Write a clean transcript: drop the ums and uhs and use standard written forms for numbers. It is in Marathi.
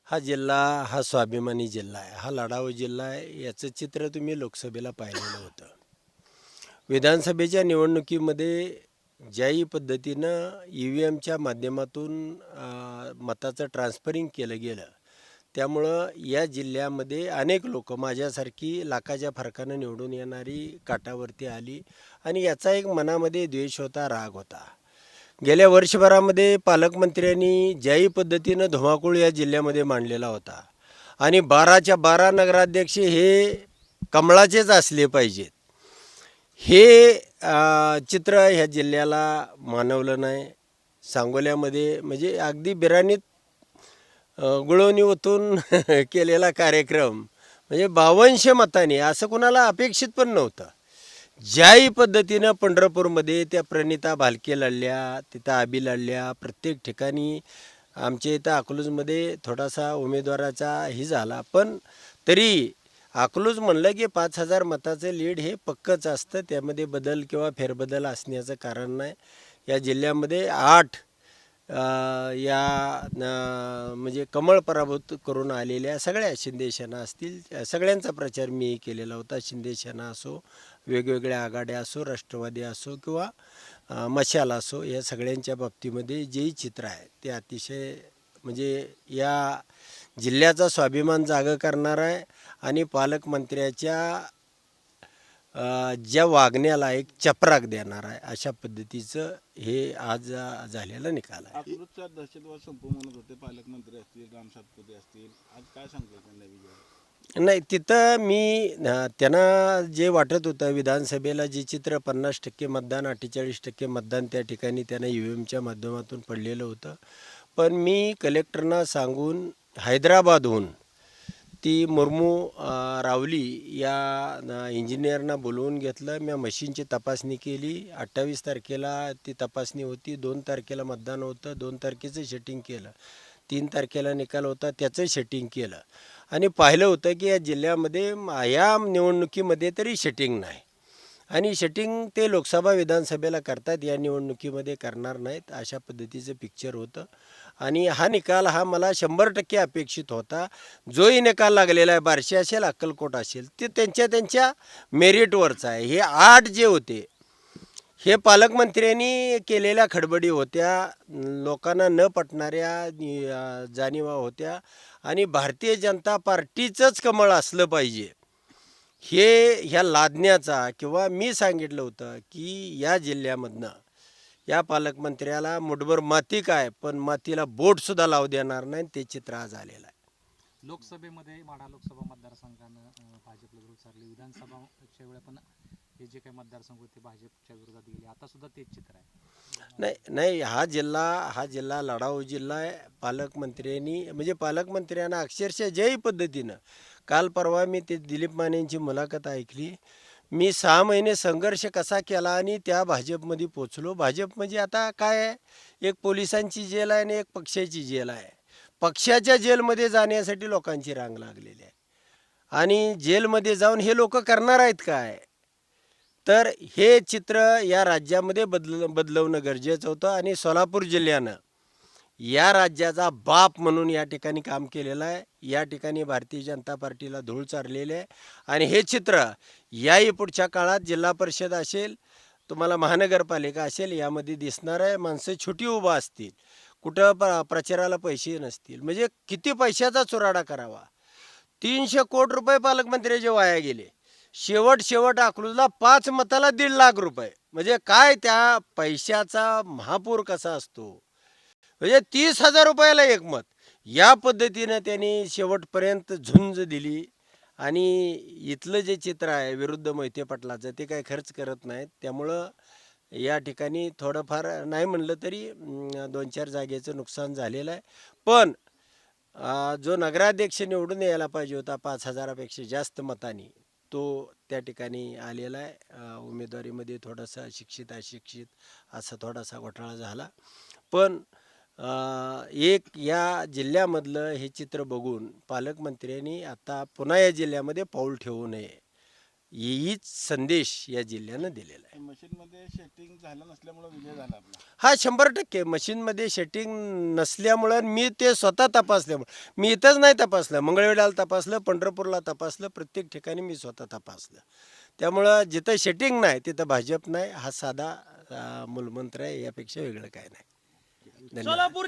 हा जिल्हा हा स्वाभिमानी जिल्हा आहे. हा लढाऊ जिल्हा आहे. याचं चित्र तुम्ही लोकसभेला पाहिलेलं होतं. विधानसभेच्या निवडणुकीमध्ये ज्याही पद्धतीनं EVMच्या माध्यमातून मताचं ट्रान्सफरिंग केलं गेलं, त्यामुळं या जिल्ह्यामध्ये अनेक लोक माझ्यासारखी लाखाच्या फरकानं निवडून येणारी काठावरती आली आणि याचा एक मनामध्ये द्वेष होता, राग होता. गेल्या वर्षभरामध्ये पालकमंत्र्यांनी ज्याही पद्धतीनं धुमाकूळ या जिल्ह्यामध्ये मांडलेला होता आणि 12च्या 12 नगराध्यक्ष हे कमळाचेच असले पाहिजेत, हे चित्र ह्या जिल्ह्याला मानवलं नाही. सांगोल्यामध्ये म्हणजे अगदी बिराणीत गुळवणी ओतून केलेला कार्यक्रम म्हणजे 5200 मतांनी, असं कुणाला अपेक्षित पण नव्हतं. ज्याही पद्धतीनं पंढरपूरमध्ये त्या प्रणिता भालके लढल्या, तिथं आबी लढल्या, प्रत्येक ठिकाणी आमच्या इथं अकलूजमध्ये थोडासा उमेदवाराचा ही झाला, पण तरी अकलूज म्हणलं की 5000 मताचं लीड हे पक्कंच असतं. त्यामध्ये बदल किंवा फेरबदल असण्याचं कारण नाही. या जिल्ह्यामध्ये 8 म्हणजे कमळ पराभूत करून आलेल्या सगळ्या शिंदे सेना असतील, सगळ्यांचा प्रचार मी केलेला होता. शिंदे सेना असो, वेगवेगळ्या आघाड्या असो, राष्ट्रवादी असो किंवा मशाल असो, या सगळ्यांच्या बाबतीमध्ये जेही चित्र आहे ते अतिशय म्हणजे या जिल्ह्याचा स्वाभिमान जागा करणार आहे आणि पालकमंत्र्याच्या ज्या वागण्याला एक चपराक देणार आहे, अशा पद्धतीचं हे आज झालेला निकाल आहे. अकलूजचा दहशतवाद संपू म्हणत होते पालकमंत्री असतील, राम सातपुते असतील, आज काय सांगतो त्यांना विजय? नाही, तिथं मी त्यांना जे वाटत होतं विधानसभेला जे चित्र 50% मतदान 48% मतदान त्या ठिकाणी त्यांना EVMच्या माध्यमातून पडलेलं होतं. पण मी कलेक्टरना सांगून हैदराबादहून ती मुर्मू रावली या इंजिनियरना बोलवून घेतलं. मी मशीनची तपासणी केली. 28 तारखेला ती तपासणी होती, 2 तारखेला मतदान होतं, 2 तारखेचं सेटिंग केलं, 3 तारखेला निकाल होता त्याचं सेटिंग केलं आणि पाहिलं होतं की या जिल्ह्यामध्ये या निवडणुकीमध्ये तरी सेटिंग नाही आणि सेटिंग ते लोकसभा विधानसभेला करतात, या निवडणुकीमध्ये करणार नाहीत, अशा पद्धतीचं पिक्चर होतं. आणि हा निकाल हा मला 100% अपेक्षित होता. जोही निकाल लागलेला आहे, बार्शी असेल, अक्कलकोट असेल, ते त्यांच्या त्यांच्या मेरिटवरचं आहे. हे 8 जे होते हे पालकमंत्र्यांनी केलेल्या खडबडी होत्या, लोकांना न पटणाऱ्या जाणीवा होत्या आणि भारतीय जनता पार्टीचंच कमळ असलं पाहिजे हे ह्या लादण्याचा किंवा मी सांगितलं होतं की या जिल्ह्यामधनं या पालकमंत्र्याला मुठभर माती काय, पण मातीला बोटसुद्धा लावू देणार नाही, ते चित्र आज आलेलं आहे. लोकसभेमध्ये माढा लोकसभा मतदारसंघानं भाजपला विरोध सारली, विधानसभाच्या वेळेला पण हे जे काही मतदारसंघ होते भाजपच्या विरोधात गेले, आता सुद्धा तेच चित्र आहे. नाही, हा जिल्हा लढाऊ जिल्हा आहे. पालकमंत्र्यांनी म्हणजे पालकमंत्र्यांना अक्षरशः ज्याही पद्धतीनं, काल परवा मी ते दिलीप मानेंची मुलाखत ऐकली. मी 6 महिने संघर्ष कसा केला आणि त्या भाजपमध्ये पोचलो. भाजप म्हणजे आता काय आहे, एक पोलिसांची जेल आहे आणि एक पक्षाची जेल आहे. पक्षाच्या जेलमध्ये जाण्यासाठी लोकांची रांग लागलेली आहे आणि जेलमध्ये जाऊन हे लोक करणार आहेत काय? तर हे चित्र या राज्यामध्ये बदलवणं गरजेचं होतं आणि सोलापूर जिल्ह्यानं या राज्याचा बाप म्हणून या ठिकाणी काम केलेलं आहे. या ठिकाणी भारतीय जनता पार्टीला धूळ चारलेली आहे आणि हे चित्र याही पुढच्या काळात जिल्हा परिषद असेल, तुम्हाला महानगरपालिका असेल, यामध्ये दिसणार आहे. माणसं छोटी उभा असतील, कुठं प्रचाराला पैसे नसतील, म्हणजे किती पैशाचा चुराडा करावा. 300 कोटी रुपये पालकमंत्र्याचे वाया गेले. शेवट अकलूजला 5 मताला 1.5 लाख रुपये, म्हणजे काय त्या पैशाचा महापूर कसा असतो, म्हणजे 30,000 रुपयाला एक मत. या पद्धतीनं त्यांनी शेवटपर्यंत झुंज दिली आणि इथलं जे चित्र आहे विरुद्ध मोहिते पाटलाचं, ते काही खर्च करत नाहीत. त्यामुळं या ठिकाणी थोडंफार नाही म्हणलं तरी 2-4 जागेचं नुकसान झालेलं आहे. पण जो नगराध्यक्ष निवडून यायला पाहिजे होता 5,000पेक्षा जास्त मतांनी, तो त्या ठिकाणी आलेला आहे. उमेदवारीमध्ये थोडासा अशिक्षित असा थोडासा घोटाळा झाला. पण एक या जिल्ह्यामधलं हे चित्र बघून पालकमंत्र्यांनी आता पुन्हा या जिल्ह्यामध्ये पाऊल ठेवू नये. हीच संदेश या जिल्ह्यानं दिलेला आहे. मशीनमध्ये सेटिंग झालं नसल्यामुळे विजय झाला आपला. हा 100% मशीनमध्ये सेटिंग नसल्यामुळं मी ते स्वतः तपासल्यामुळं मी इथंच नाही तपासलं, मंगळवेढ्याला तपासलं, पंढरपूरला तपासलं, प्रत्येक ठिकाणी मी स्वतः तपासलं. त्यामुळं जिथं सेटिंग नाही तिथं भाजप नाही, हा साधा मूलमंत्र आहे, यापेक्षा वेगळं काय नाही. धन्यवाद.